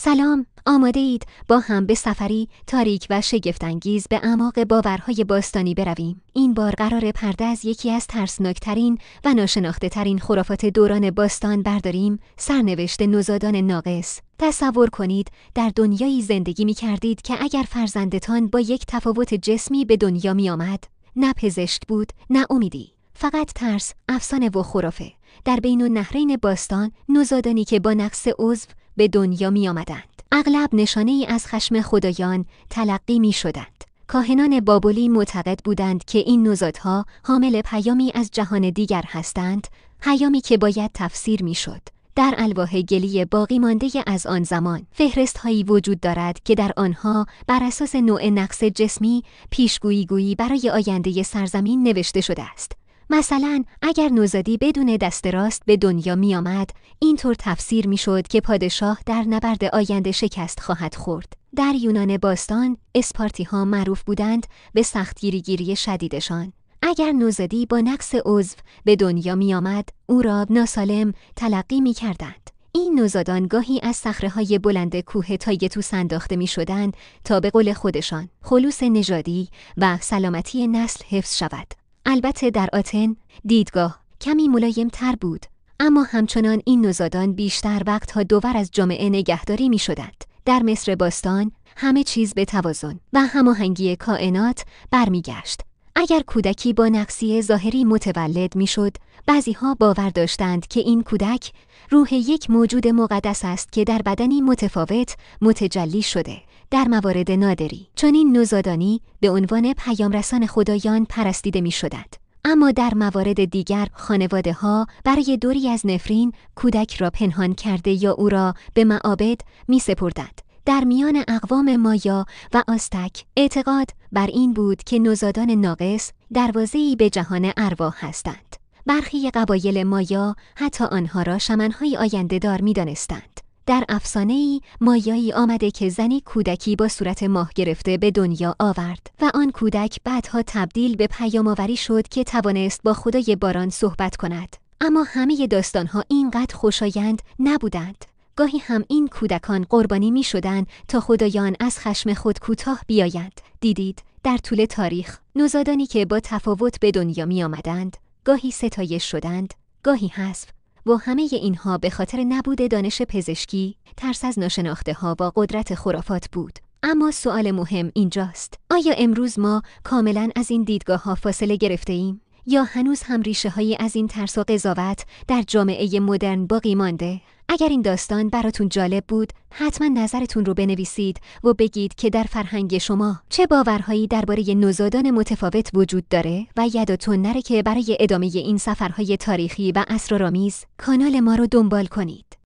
سلام، آماده اید با هم به سفری تاریک و شگفت‌انگیز به اعماق باورهای باستانی برویم. این بار قرار پرده از یکی از ترسناکترین و ناشناخته‌ترین خرافات دوران باستان برداریم، سرنوشت نوزادان ناقص. تصور کنید در دنیایی زندگی می کردید که اگر فرزندتان با یک تفاوت جسمی به دنیا می آمد، نه پزشک بود، نه امیدی. فقط ترس، افسانه و خرافه. در بین النهرین باستان، نوزادانی که با نقص عضو به دنیا می آمدند، اغلب نشانه ای از خشم خدایان تلقی می شدند. کاهنان بابلی معتقد بودند که این نوزادها حامل پیامی از جهان دیگر هستند، پیامی که باید تفسیر می شد. در الواح گلی باقی مانده از آن زمان، فهرست‌هایی وجود دارد که در آنها بر اساس نوع نقص جسمی پیشگویی برای آینده سرزمین نوشته شده است. مثلا اگر نوزادی بدون دست راست به دنیا می آمد، اینطور تفسیر می شد که پادشاه در نبرد آینده شکست خواهد خورد. در یونان باستان، اسپارتی ها معروف بودند به سختگیری شدیدشان. اگر نوزادی با نقص عضو به دنیا می آمد، او را ناسالم تلقی می کردند. این نوزادان گاهی از صخره‌های بلند کوه تایتوس انداخته می شدند تا به قول خودشان خلوص نژادی و سلامتی نسل حفظ شود. البته در آتن دیدگاه کمی ملایم تر بود، اما همچنان این نوزادان بیشتر وقتها دور از جامعه نگهداری می شدند. در مصر باستان همه چیز به توازن و هماهنگی کائنات برمیگشت. اگر کودکی با نقصی ظاهری متولد می شد، بعضیها باور داشتند که این کودک روح یک موجود مقدس است که در بدنی متفاوت متجلی شده. در موارد نادری چنین نوزادانی به عنوان پیامرسان خدایان پرستیده می شدند. اما در موارد دیگر خانواده‌ها برای دوری از نفرین کودک را پنهان کرده یا او را به معابد می سپردند. در میان اقوام مایا و آستک اعتقاد بر این بود که نوزادان ناقص دروازه‌ای به جهان ارواح هستند. برخی قبایل مایا حتی آنها را شمن‌های آینده دار می دانستند. در افسانه‌ای مایایی آمده که زنی کودکی با صورت ماه گرفته به دنیا آورد و آن کودک بعدها تبدیل به پیام‌آوری شد که توانست با خدای باران صحبت کند. اما همه داستان‌ها اینقدر خوشایند نبودند. گاهی هم این کودکان قربانی می شدند تا خدایان از خشم خود کوتاه بیایند. دیدید در طول تاریخ نوزادانی که با تفاوت به دنیا می آمدند، گاهی ستایش شدند، گاهی حذف. و همه اینها به خاطر نبود دانش پزشکی، ترس از ناشناخته ها و قدرت خرافات بود. اما سوال مهم اینجاست: آیا امروز ما کاملاً از این دیدگاه ها فاصله گرفته ایم؟ یا هنوز هم ریشه هایی از این ترس و قضاوت در جامعه مدرن باقی مانده؟ اگر این داستان براتون جالب بود، حتما نظرتون رو بنویسید و بگید که در فرهنگ شما چه باورهایی درباره نوزادان متفاوت وجود داره و یادتون نره که برای ادامه این سفرهای تاریخی و اسرارآمیز کانال ما رو دنبال کنید.